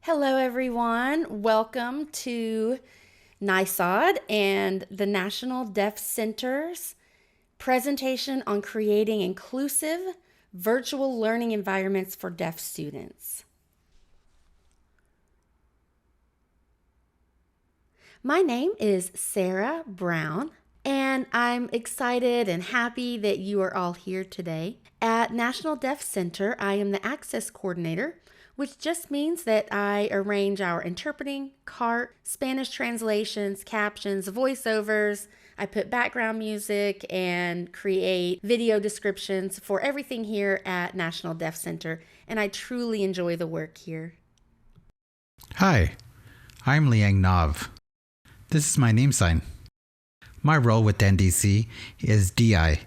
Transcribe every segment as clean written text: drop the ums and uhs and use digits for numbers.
Hello, everyone. Welcome to NISOD and the National Deaf Center's presentation on creating inclusive virtual learning environments for deaf students. My name is Sarah Brown, and I'm excited and happy that you are all here today. At National Deaf Center, I am the Access Coordinator, which just means that I arrange our interpreting, CART, Spanish translations, captions, voiceovers. I put background music and create video descriptions for everything here at National Deaf Center, and I truly enjoy the work here. Hi, I'm Liang Nav. This is my name sign. My role with NDC is DI,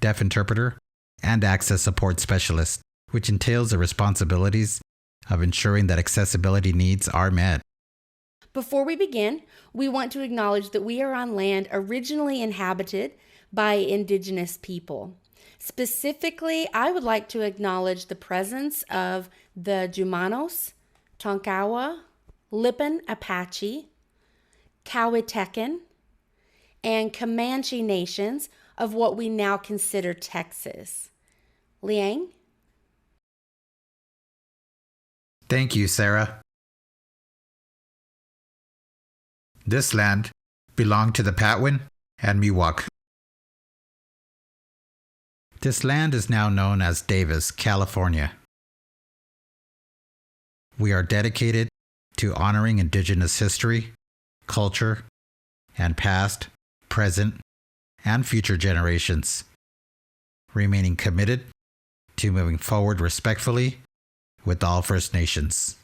Deaf Interpreter, and Access Support Specialist, which entails the responsibilities of ensuring that accessibility needs are met. Before we begin, we want to acknowledge that we are on land originally inhabited by indigenous people. Specifically, I would like to acknowledge the presence of the Jumanos, Tonkawa, Lipan Apache, Cowitecan, and Comanche nations of what we now consider Texas. Liang? Thank you, Sarah. This land belonged to the Patwin and Miwok. This land is now known as Davis, California. We are dedicated to honoring Indigenous history, culture, and past, present, and future generations, remaining committed to moving forward respectfully with all First Nations.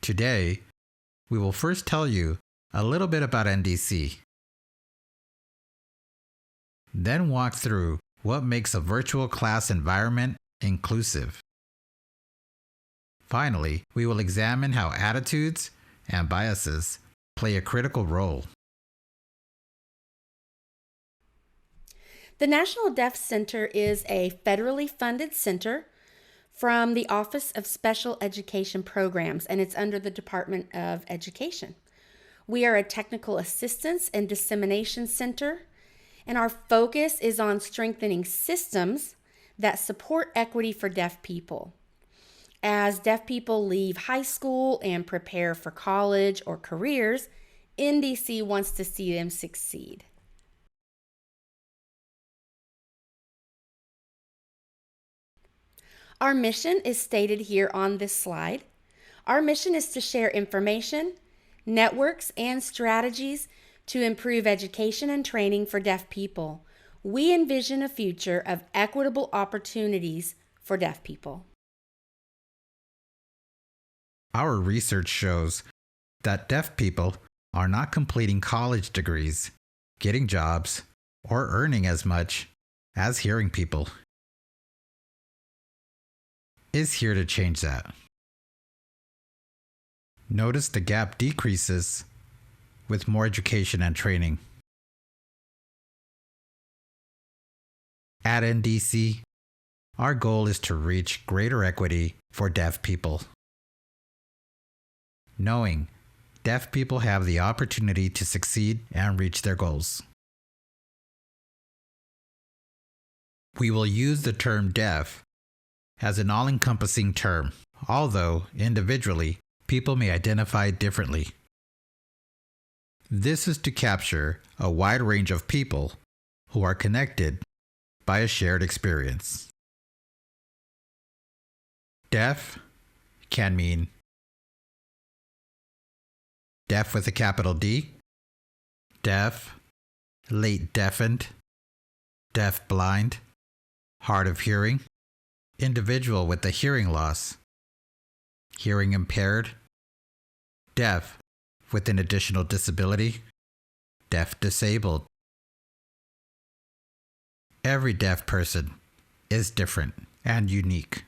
Today, we will first tell you a little bit about NDC, then walk through what makes a virtual class environment inclusive. Finally, we will examine how attitudes and biases play a critical role. The National Deaf Center is a federally funded center from the Office of Special Education Programs, and it's under the Department of Education. We are a technical assistance and dissemination center, and our focus is on strengthening systems that support equity for deaf people. As deaf people leave high school and prepare for college or careers, NDC wants to see them succeed. Our mission is stated here on this slide. Our mission is to share information, networks, and strategies to improve education and training for deaf people. We envision a future of equitable opportunities for deaf people. Our research shows that deaf people are not completing college degrees, getting jobs, or earning as much as hearing people. Is here to change that. Notice the gap decreases with more education and training. At NDC, our goal is to reach greater equity for deaf people. Knowing deaf people have the opportunity to succeed and reach their goals. We will use the term deaf as an all-encompassing term, although individually, people may identify differently. This is to capture a wide range of people who are connected by a shared experience. Deaf can mean deaf with a capital D, deaf, late deafened, deaf blind, hard of hearing, individual with a hearing loss, hearing impaired, deaf with an additional disability, deaf disabled. Every deaf person is different and unique.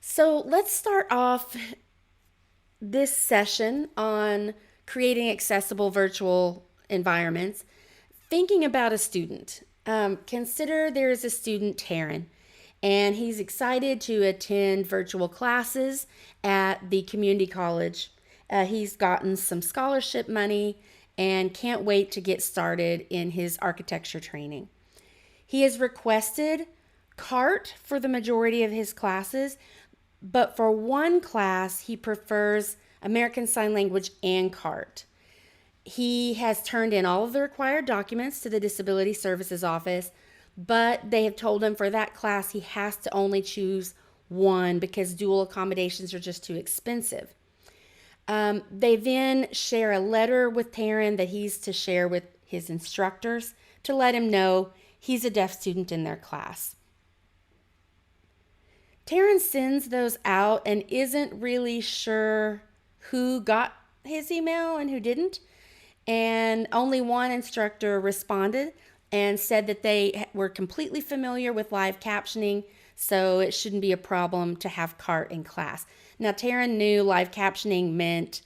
So let's start off this session on creating accessible virtual environments, thinking about a student. Consider there is a student, Taryn, and he's excited to attend virtual classes at the community college. He's gotten some scholarship money and can't wait to get started in his architecture training. He has requested CART for the majority of his classes, but for one class, he prefers American Sign Language and CART. He has turned in all of the required documents to the Disability Services Office, but they have told him for that class he has to only choose one because dual accommodations are just too expensive. They then share a letter with Taryn that he's to share with his instructors to let him know he's a deaf student in their class. Taryn sends those out and isn't really sure who got his email and who didn't. And only one instructor responded and said that they were completely familiar with live captioning, so it shouldn't be a problem to have CART in class. Now, Taryn knew live captioning meant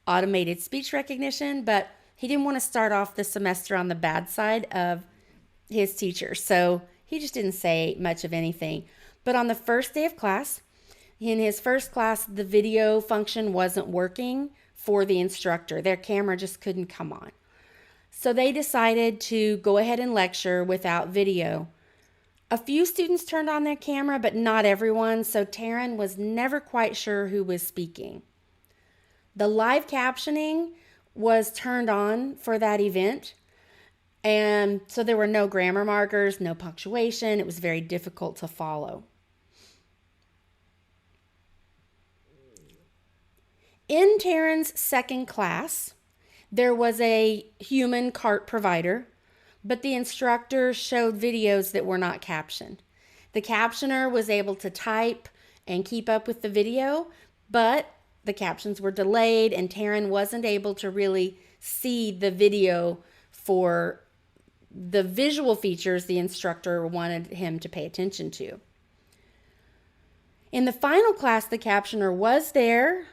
automated speech recognition, but he didn't want to start off the semester on the bad side of his teacher, so he just didn't say much of anything. But on the first day of class, in his first class, the video function wasn't working for the instructor. Their camera just couldn't come on. So they decided to go ahead and lecture without video. A few students turned on their camera, but not everyone, so Taryn was never quite sure who was speaking. The live captioning was turned on for that event, and so there were no grammar markers, no punctuation. It was very difficult to follow. In Taryn's second class, there was a human CART provider, but the instructor showed videos that were not captioned. The captioner was able to type and keep up with the video, but the captions were delayed and Taryn wasn't able to really see the video for the visual features the instructor wanted him to pay attention to. In the final class, the captioner was there,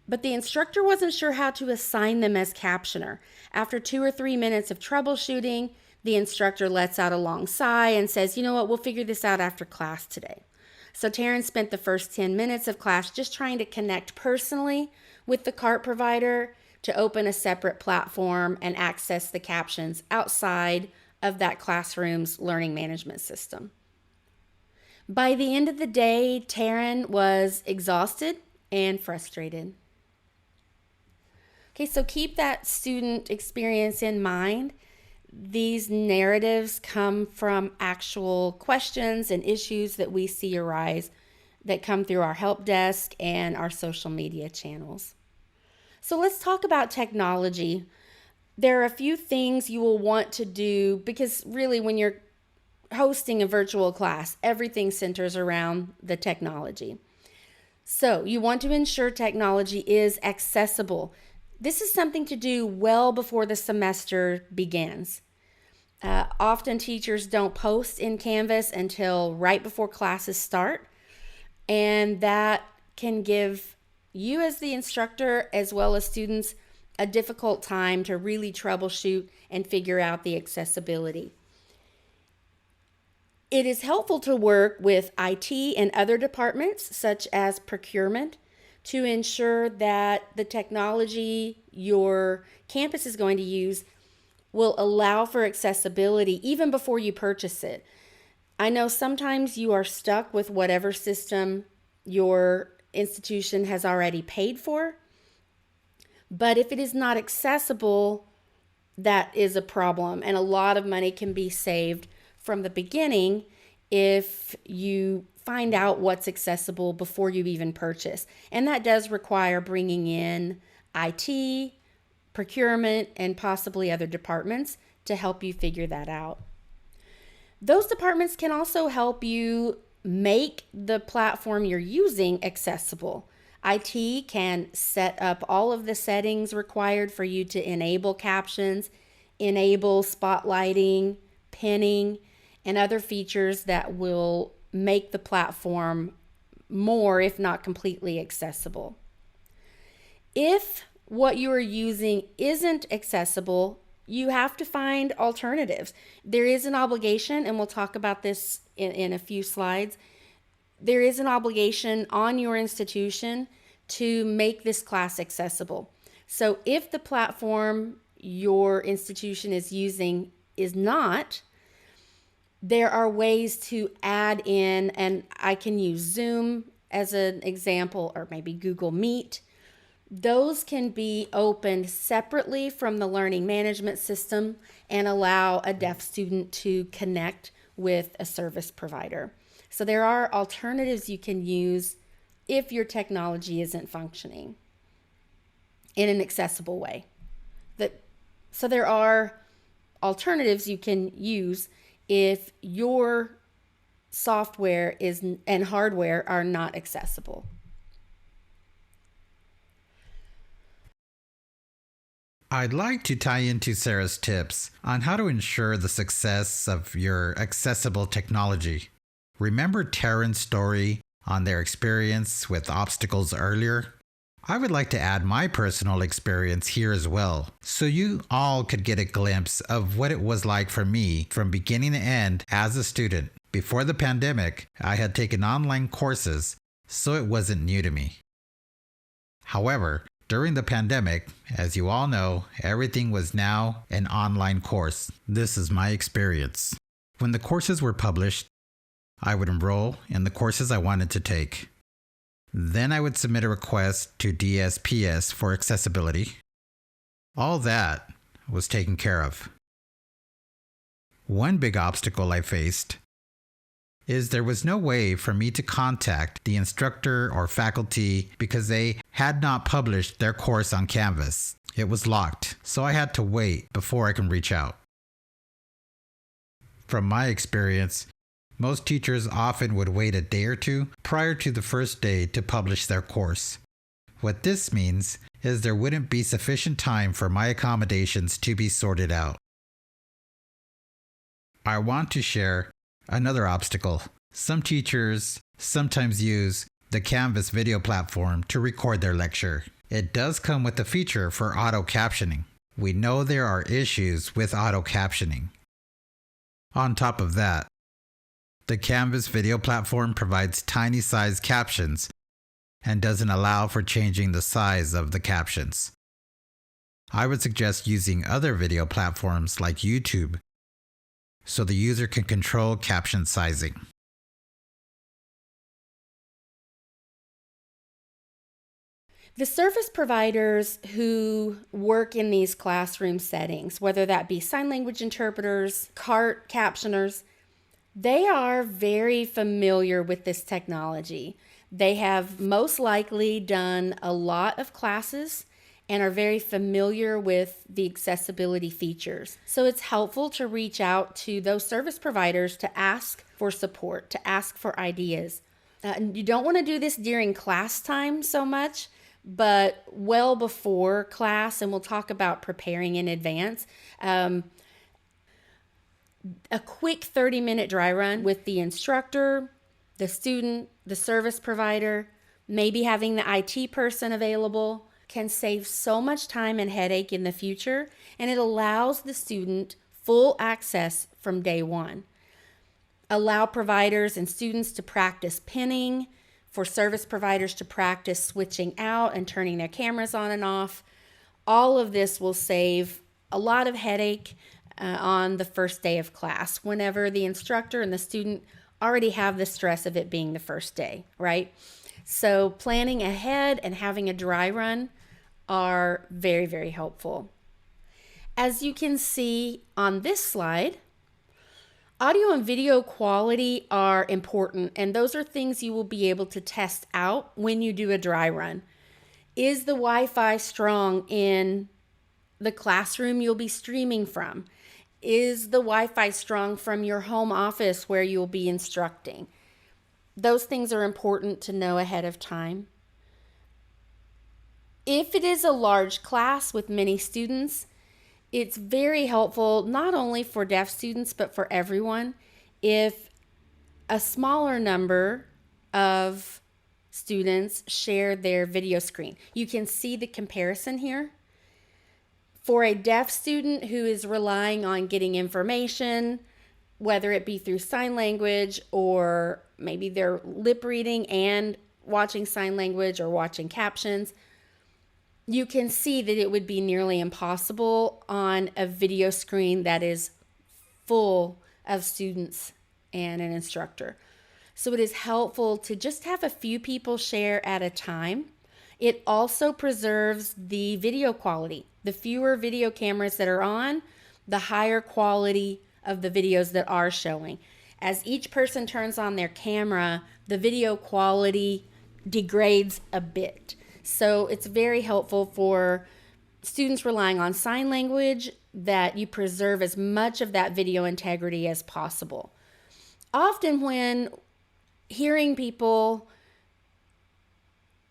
but the instructor wasn't sure how to assign them as captioner. After 2 or 3 minutes of troubleshooting, the instructor lets out a long sigh and says, you know what, we'll figure this out after class today. So Taryn spent the first 10 minutes of class just trying to connect personally with the CART provider to open a separate platform and access the captions outside of that classroom's learning management system. By the end of the day, Taryn was exhausted and frustrated. Okay, so keep that student experience in mind. These narratives come from actual questions and issues that we see arise that come through our help desk and our social media channels. So let's talk about technology. There are a few things you will want to do because really when you're hosting a virtual class, everything centers around the technology. So you want to ensure technology is accessible. This is something to do well before the semester begins. Often teachers don't post in Canvas until right before classes start, and that can give you as the instructor as well as students a difficult time to really troubleshoot and figure out the accessibility. It is helpful to work with IT and other departments such as procurement to ensure that the technology your campus is going to use will allow for accessibility even before you purchase it. I know sometimes you are stuck with whatever system your institution has already paid for, but if it is not accessible, that is a problem, and a lot of money can be saved from the beginning if you find out what's accessible before you even purchase. And that does require bringing in IT, procurement, and possibly other departments to help you figure that out. Those departments can also help you make the platform you're using accessible. IT can set up all of the settings required for you to enable captions, enable spotlighting, pinning, and other features that will make the platform more, if not completely, accessible. If what you are using isn't accessible, you have to find alternatives. There is an obligation, and we'll talk about this in a few slides, there is an obligation on your institution to make this class accessible. So if the platform your institution is using is not, there are ways to add in, and I can use Zoom as an example, or maybe Google Meet. Those can be opened separately from the learning management system and allow a deaf student to connect with a service provider. So there are alternatives you can use if your technology isn't functioning in an accessible way. So there are alternatives you can use if your software and hardware are not accessible. I'd like to tie into Sarah's tips on how to ensure the success of your accessible technology. Remember Taryn's story on their experience with obstacles earlier? I would like to add my personal experience here as well, so you all could get a glimpse of what it was like for me from beginning to end as a student. Before the pandemic, I had taken online courses, so it wasn't new to me. However, during the pandemic, as you all know, everything was now an online course. This is my experience. When the courses were published, I would enroll in the courses I wanted to take. Then I would submit a request to DSPS for accessibility. All that was taken care of. One big obstacle I faced is there was no way for me to contact the instructor or faculty because they had not published their course on Canvas. It was locked, so I had to wait before I can reach out. From my experience, most teachers often would wait a day or two prior to the first day to publish their course. What this means is there wouldn't be sufficient time for my accommodations to be sorted out. I want to share another obstacle. Some teachers sometimes use the Canvas video platform to record their lecture. It does come with a feature for auto captioning. We know there are issues with auto captioning. On top of that, the Canvas video platform provides tiny size captions and doesn't allow for changing the size of the captions. I would suggest using other video platforms like YouTube so the user can control caption sizing. The service providers who work in these classroom settings, whether that be sign language interpreters, CART captioners, they are very familiar with this technology. They have most likely done a lot of classes and are very familiar with the accessibility features. So it's helpful to reach out to those service providers to ask for support, to ask for ideas. You don't want to do this during class time so much, but well before class, and we'll talk about preparing in advance. A quick 30-minute dry run with the instructor, the student, the service provider, maybe having the IT person available can save so much time and headache in the future, and it allows the student full access from day one. Allow providers and students to practice pinning, for service providers to practice switching out and turning their cameras on and off. All of this will save a lot of headache on the first day of class, whenever the instructor and the student already have the stress of it being the first day, right? So planning ahead and having a dry run are very, very helpful. As you can see on this slide, audio and video quality are important, and those are things you will be able to test out when you do a dry run. Is the Wi-Fi strong in the classroom you'll be streaming from? Is the Wi-Fi strong from your home office where you'll be instructing? Those things are important to know ahead of time. If it is a large class with many students, it's very helpful, not only for deaf students, but for everyone, if a smaller number of students share their video screen. You can see the comparison here. For a deaf student who is relying on getting information, whether it be through sign language or maybe they're lip reading and watching sign language or watching captions, you can see that it would be nearly impossible on a video screen that is full of students and an instructor. So it is helpful to just have a few people share at a time. It also preserves the video quality. The fewer video cameras that are on, the higher quality of the videos that are showing. As each person turns on their camera, the video quality degrades a bit. So it's very helpful for students relying on sign language that you preserve as much of that video integrity as possible. Often when hearing people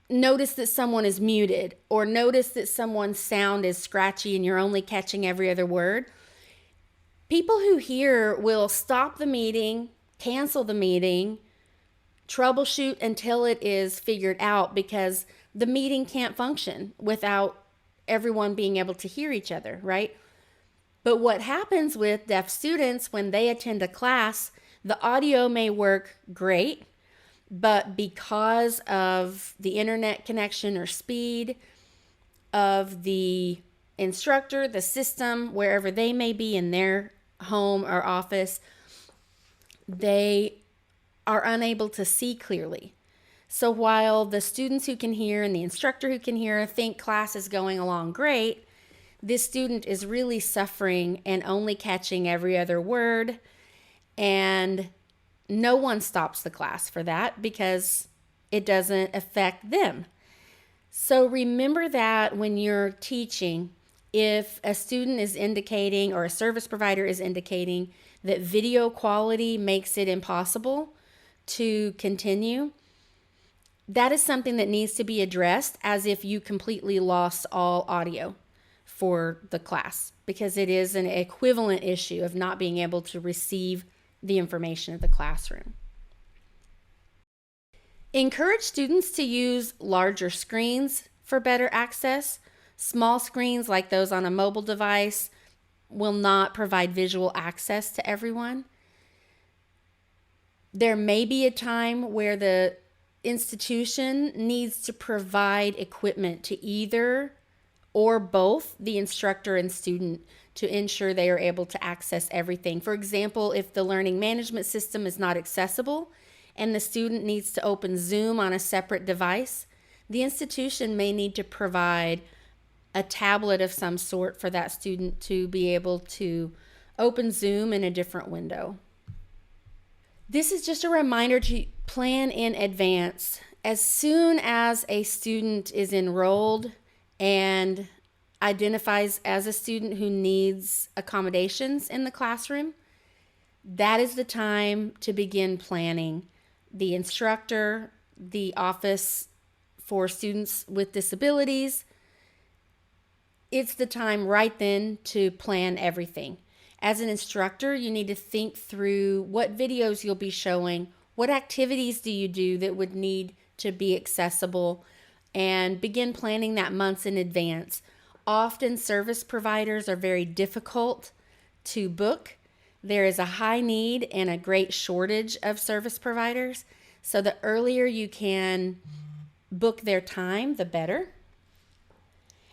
notice that someone is muted or notice that someone's sound is scratchy and you're only catching every other word, people who hear will stop the meeting, cancel the meeting, troubleshoot until it is figured out, because the meeting can't function without everyone being able to hear each other, right? But what happens with deaf students when they attend a class, the audio may work great, but because of the internet connection or speed of the instructor, the system, wherever they may be in their home or office, they are unable to see clearly. So while the students who can hear and the instructor who can hear think class is going along great, this student is really suffering and only catching every other word, and no one stops the class for that because it doesn't affect them. So remember that when you're teaching, if a student is indicating or a service provider is indicating that video quality makes it impossible to continue, that is something that needs to be addressed as if you completely lost all audio for the class, because it is an equivalent issue of not being able to receive the information of the classroom. Encourage students to use larger screens for better access. Small screens like those on a mobile device will not provide visual access to everyone. There may be a time where the institution needs to provide equipment to either or both the instructor and student to ensure they are able to access everything. For example, if the learning management system is not accessible and the student needs to open Zoom on a separate device, the institution may need to provide a tablet of some sort for that student to be able to open Zoom in a different window. This is just a reminder to plan in advance. As soon as a student is enrolled and identifies as a student who needs accommodations in the classroom, that is the time to begin planning. The instructor, the office for students with disabilities, it's the time right then to plan everything. As an instructor, you need to think through what videos you'll be showing, what activities do you do that would need to be accessible, and begin planning that months in advance. Often service providers are very difficult to book. There is a high need and a great shortage of service providers. So the earlier you can book their time, the better.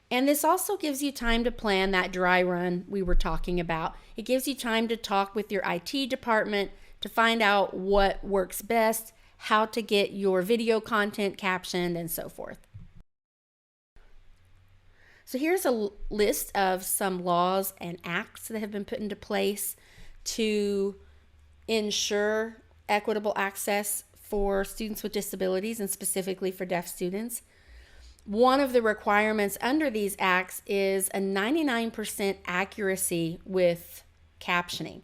And this also gives you time to plan that dry run we were talking about. It gives you time to talk with your IT department to find out what works best, how to get your video content captioned, and so forth. So here's a list of some laws and acts that have been put into place to ensure equitable access for students with disabilities, and specifically for deaf students. One of the requirements under these acts is a 99% accuracy with captioning.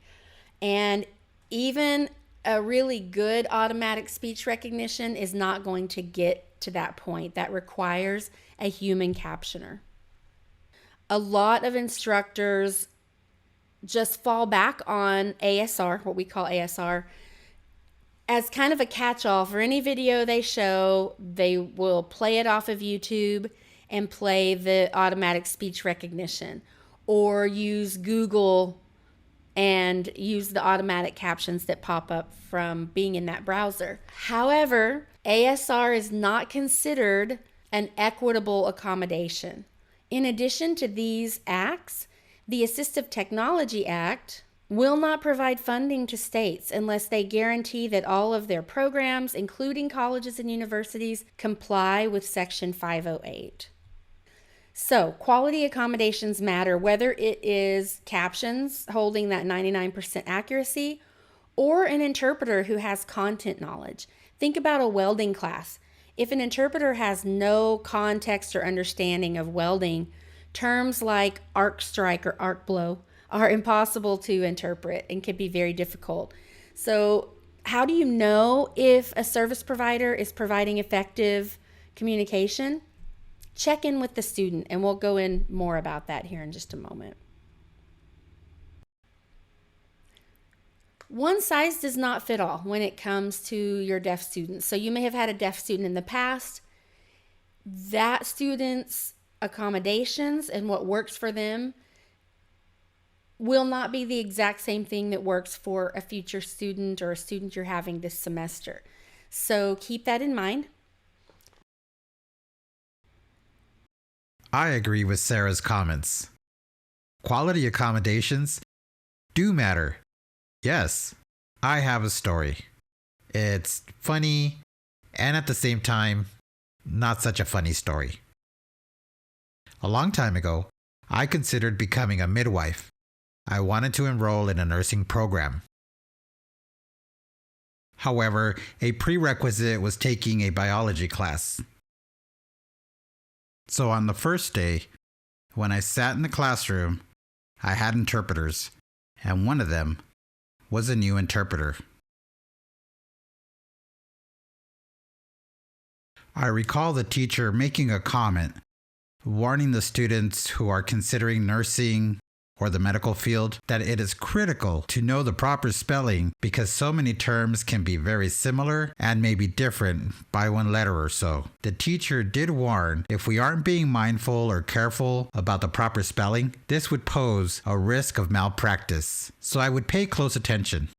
And even a really good automatic speech recognition is not going to get to that point. That requires a human captioner. A lot of instructors just fall back on ASR, what we call ASR, as kind of a catch-all. For any video they show, they will play it off of YouTube and play the automatic speech recognition, or use Google and use the automatic captions that pop up from being in that browser. However, ASR is not considered an equitable accommodation. In addition to these acts, the Assistive Technology Act will not provide funding to states unless they guarantee that all of their programs, including colleges and universities, comply with Section 508. So, quality accommodations matter whether it is captions holding that 99% accuracy or an interpreter who has content knowledge. Think about a welding class. If an interpreter has no context or understanding of welding, terms like arc strike or arc blow are impossible to interpret and can be very difficult. So, how do you know if a service provider is providing effective communication? Check in with the student, and we'll go in more about that here in just a moment. One size does not fit all when it comes to your deaf students. So you may have had a deaf student in the past. That student's accommodations and what works for them will not be the exact same thing that works for a future student or a student you're having this semester. So keep that in mind. I agree with Sarah's comments. Quality accommodations do matter. Yes, I have a story. It's funny and at the same time, not such a funny story. A long time ago, I considered becoming a midwife. I wanted to enroll in a nursing program. However, a prerequisite was taking a biology class. So on the first day, when I sat in the classroom, I had interpreters, and one of them was a new interpreter. I recall the teacher making a comment, warning the students who are considering nursing or the medical field that it is critical to know the proper spelling because so many terms can be very similar and may be different by one letter or so. The teacher did warn if we aren't being mindful or careful about the proper spelling, this would pose a risk of malpractice, so I would pay close attention.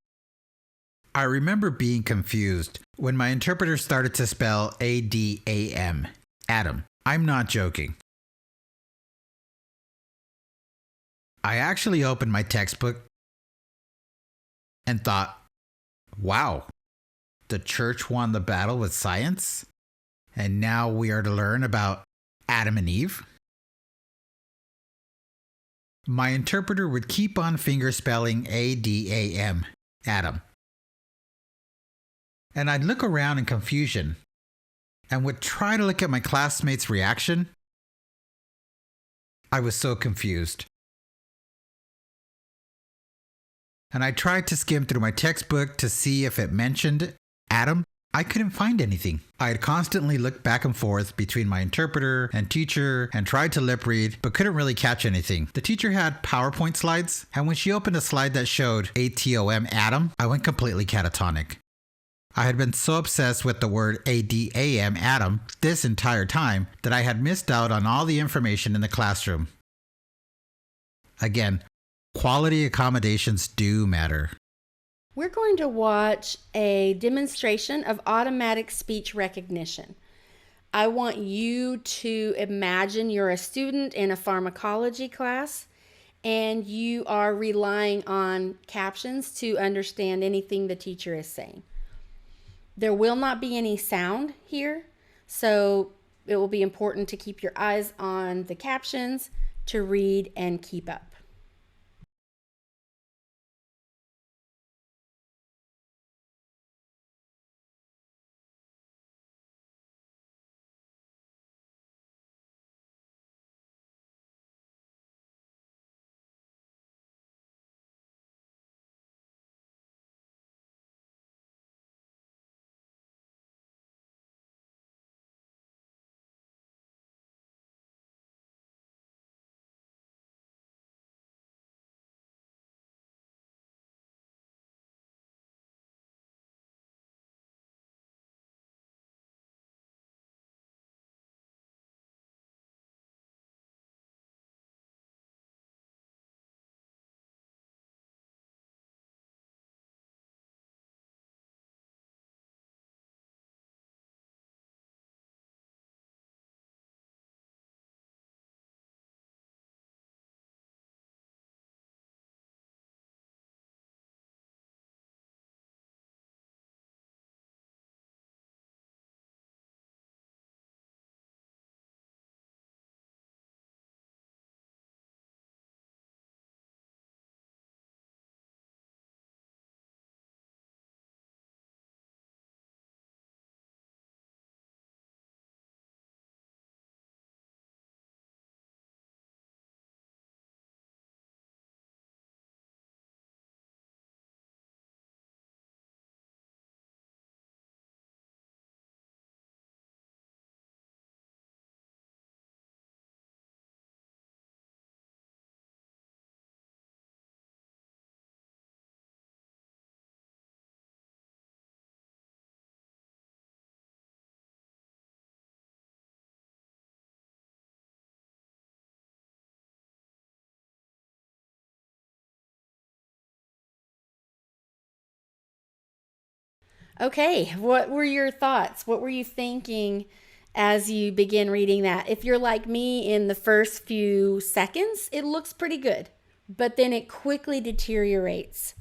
I remember being confused when my interpreter started to spell ADAM, Adam. I'm not joking. I actually opened my textbook and thought, wow, the church won the battle with science, and now we are to learn about Adam and Eve? My interpreter would keep on fingerspelling ADAM, Adam. And I'd look around in confusion and would try to look at my classmates' reaction. I was so confused. And I tried to skim through my textbook to see if it mentioned Adam. I couldn't find anything. I had constantly looked back and forth between my interpreter and teacher and tried to lip read, but couldn't really catch anything. The teacher had PowerPoint slides, and when she opened a slide that showed ATOM Adam, I went completely catatonic. I had been so obsessed with the word ADAM Adam this entire time that I had missed out on all the information in the classroom. Again, quality accommodations do matter. We're going to watch a demonstration of automatic speech recognition. I want you to imagine you're a student in a pharmacology class and you are relying on captions to understand anything the teacher is saying. There will not be any sound here, so it will be important to keep your eyes on the captions to read and keep up. Okay, what were your thoughts? What were you thinking as you begin reading that? If you're like me, in the first few seconds, it looks pretty good, but then it quickly deteriorates.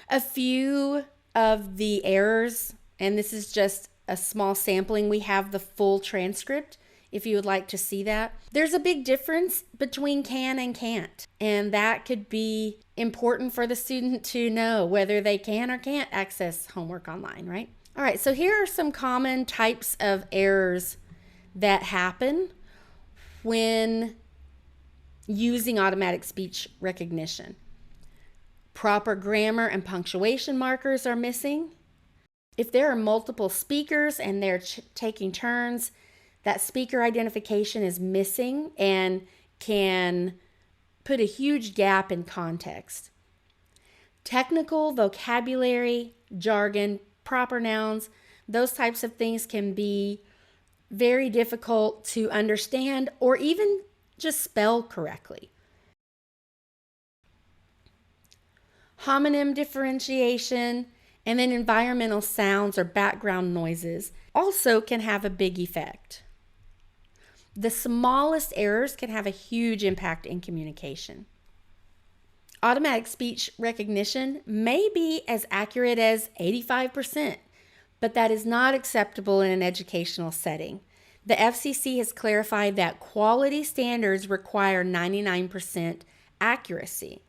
A few of the errors, and this is just a small sampling, we have the full transcript if you would like to see that. There's a big difference between can and can't, and that could be important for the student to know whether they can or can't access homework online, right? All right, so here are some common types of errors that happen when using automatic speech recognition. Proper grammar and punctuation markers are missing. If there are multiple speakers and they're taking turns, that speaker identification is missing and can put a huge gap in context. Technical vocabulary, jargon, proper nouns, those types of things can be very difficult to understand or even just spell correctly. Homonym differentiation, and then environmental sounds or background noises also can have a big effect. The smallest errors can have a huge impact in communication. Automatic speech recognition may be as accurate as 85%, but that is not acceptable in an educational setting. The FCC has clarified that quality standards require 99% accuracy.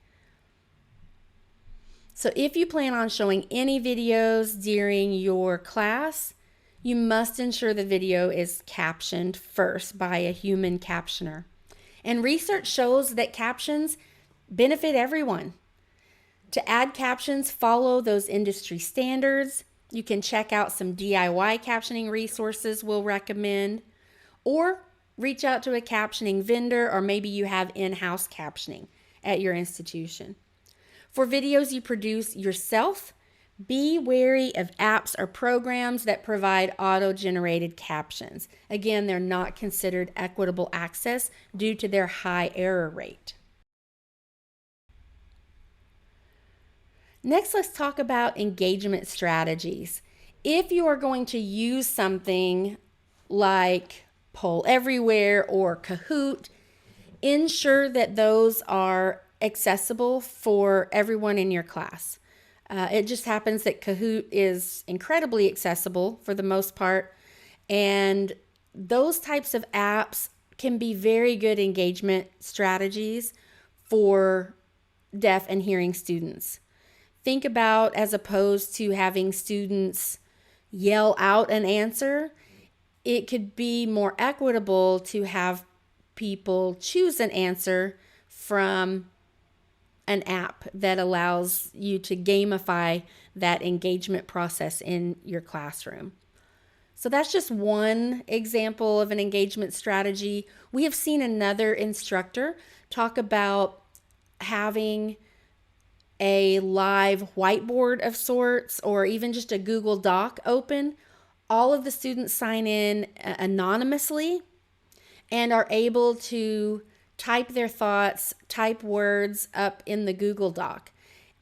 So if you plan on showing any videos during your class, you must ensure the video is captioned first by a human captioner. And research shows that captions benefit everyone. To add captions, follow those industry standards. You can check out some DIY captioning resources we'll recommend, or reach out to a captioning vendor, or maybe you have in-house captioning at your institution. For videos you produce yourself, be wary of apps or programs that provide auto-generated captions. Again, they're not considered equitable access due to their high error rate. Next, let's talk about engagement strategies. If you are going to use something like Poll Everywhere or Kahoot, ensure that those are accessible for everyone in your class. It just happens that Kahoot is incredibly accessible for the most part, and those types of apps can be very good engagement strategies for deaf and hearing students. Think about, as opposed to having students yell out an answer, it could be more equitable to have people choose an answer from an app that allows you to gamify that engagement process in your classroom. So that's just one example of an engagement strategy. We have seen another instructor talk about having a live whiteboard of sorts, or even just a Google Doc open. All of the students sign in anonymously and are able to type their thoughts, type words up in the Google Doc.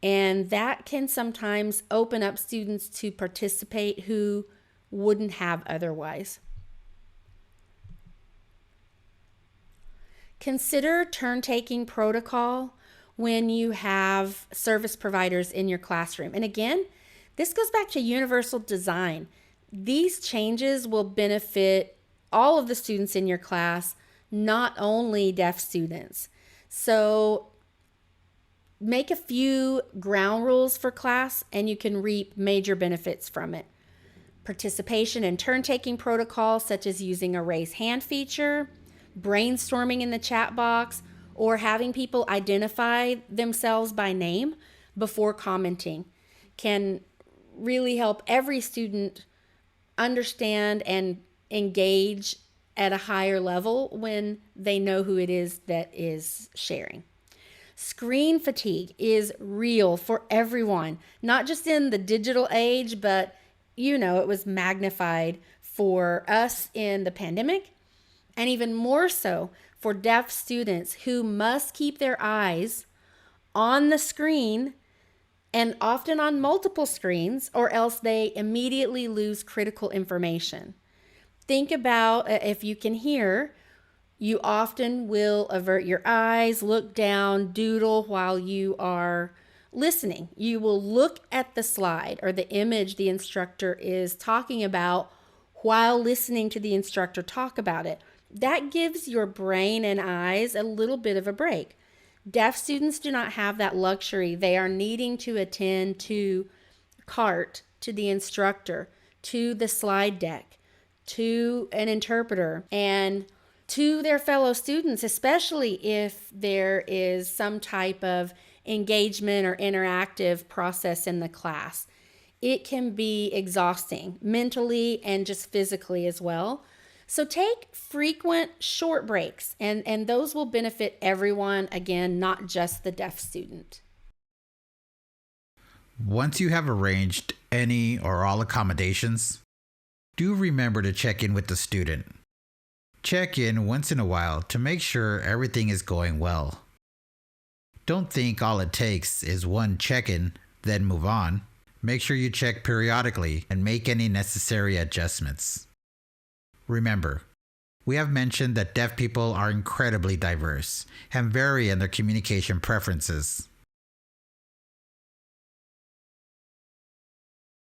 And that can sometimes open up students to participate who wouldn't have otherwise. Consider turn-taking protocol when you have service providers in your classroom. And again, this goes back to universal design. These changes will benefit all of the students in your class, not only deaf students. So make a few ground rules for class and you can reap major benefits from it. Participation in turn-taking protocols, such as using a raise hand feature, brainstorming in the chat box, or having people identify themselves by name before commenting, can really help every student understand and engage at a higher level when they know who it is that is sharing. Screen fatigue is real for everyone, not just in the digital age, but it was magnified for us in the pandemic, and even more so for deaf students who must keep their eyes on the screen and often on multiple screens, or else they immediately lose critical information. Think about if you can hear, you often will avert your eyes, look down, doodle while you are listening. You will look at the slide or the image the instructor is talking about while listening to the instructor talk about it. That gives your brain and eyes a little bit of a break. Deaf students do not have that luxury. They are needing to attend to CART, to the instructor, to the slide deck, to an interpreter, and to their fellow students, especially if there is some type of engagement or interactive process in the class. It can be exhausting mentally and just physically as well. So take frequent short breaks, and those will benefit everyone, again, not just the deaf student. Once you have arranged any or all accommodations, do remember to check in with the student. Check in once in a while to make sure everything is going well. Don't think all it takes is one check-in, then move on. Make sure you check periodically and make any necessary adjustments. Remember, we have mentioned that deaf people are incredibly diverse and vary in their communication preferences.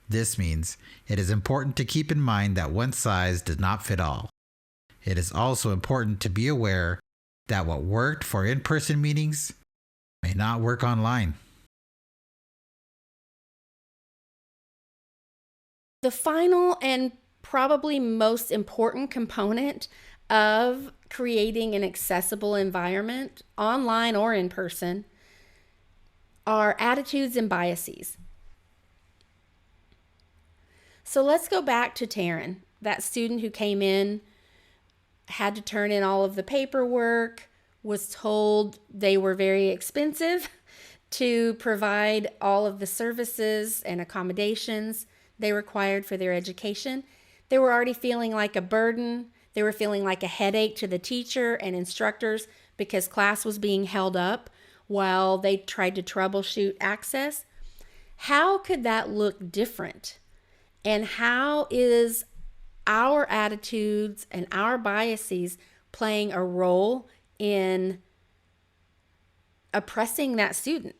This means it is important to keep in mind that one size does not fit all. It is also important to be aware that what worked for in-person meetings may not work online. The final and probably most important component of creating an accessible environment, online or in person, are attitudes and biases. So let's go back to Taryn, that student who came in, had to turn in all of the paperwork, was told they were very expensive to provide all of the services and accommodations they required for their education. They were already feeling like a burden. They were feeling like a headache to the teacher and instructors because class was being held up while they tried to troubleshoot access. How could that look different? And how is our attitudes and our biases playing a role in oppressing that student,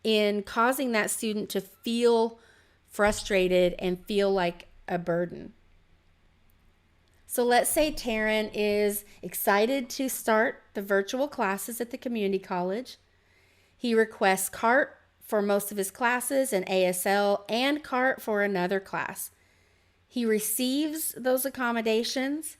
in causing that student to feel frustrated and feel like a burden? So let's say Taryn is excited to start the virtual classes at the community college. He requests CART for most of his classes and ASL and CART for another class. He receives those accommodations,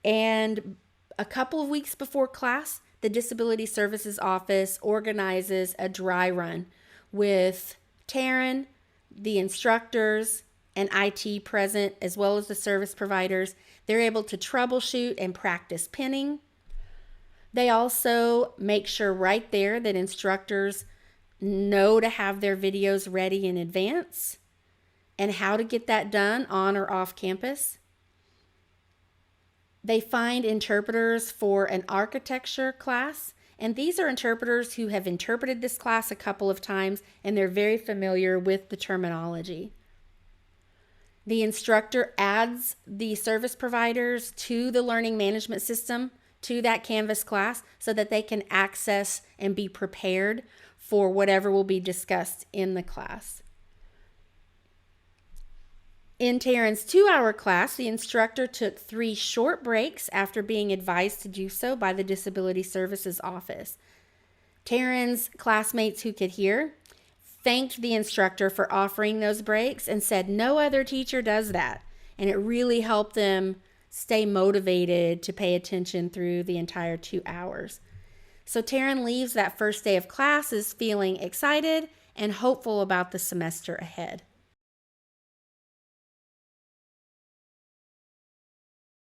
and a couple of weeks before class, the Disability Services Office organizes a dry run with Taryn, the instructors, and IT present, as well as the service providers. They're able to troubleshoot and practice pinning. They also make sure right there that instructors know to have their videos ready in advance and how to get that done on or off campus. They find interpreters for an architecture class, and these are interpreters who have interpreted this class a couple of times and they're very familiar with the terminology. The instructor adds the service providers to the learning management system, to that Canvas class, so that they can access and be prepared for whatever will be discussed in the class. In Taryn's 2-hour class, the instructor took 3 short breaks after being advised to do so by the Disability Services Office. Taryn's classmates who could hear thanked the instructor for offering those breaks and said no other teacher does that. And it really helped them stay motivated to pay attention through the entire 2 hours. So Taryn leaves that first day of classes feeling excited and hopeful about the semester ahead.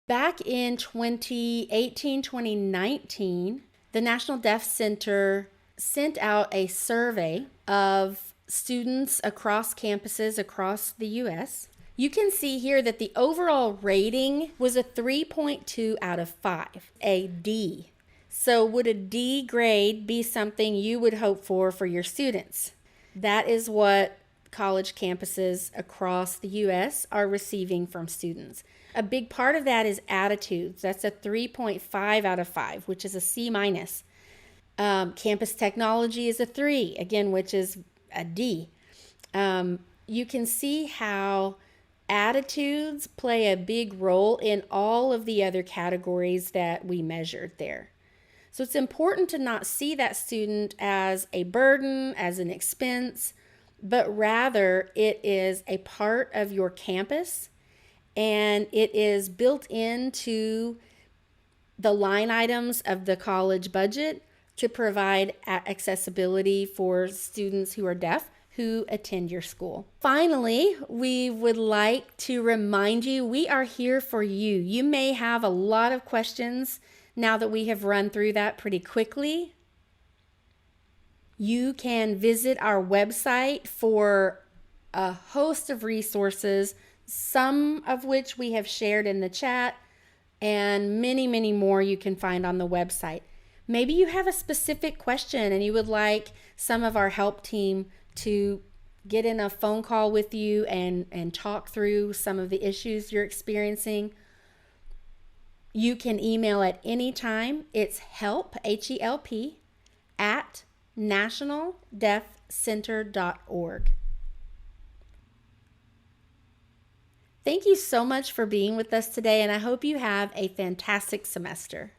Back in 2018-2019, the National Deaf Center sent out a survey of students across campuses across the U.S. You can see here that the overall rating was a 3.2 out of 5, a D. So would a D grade be something you would hope for your students? That is what college campuses across the U.S. are receiving from students. A big part of that is attitudes. That's a 3.5 out of 5, which is a C minus. Campus technology is a 3, again, which is a D. You can see how attitudes play a big role in all of the other categories that we measured there. So it's important to not see that student as a burden, as an expense, but rather it is a part of your campus and it is built into the line items of the college budget to provide accessibility for students who are deaf who attend your school. Finally, we would like to remind you we are here for you. You may have a lot of questions now that we have run through that pretty quickly. You can visit our website for a host of resources, some of which we have shared in the chat, and many, many more you can find on the website. Maybe you have a specific question and you would like some of our help team to get in a phone call with you and talk through some of the issues you're experiencing. You can email at any time. It's help, H-E-L-P, at nationaldeafcenter.org. Thank you so much for being with us today, and I hope you have a fantastic semester.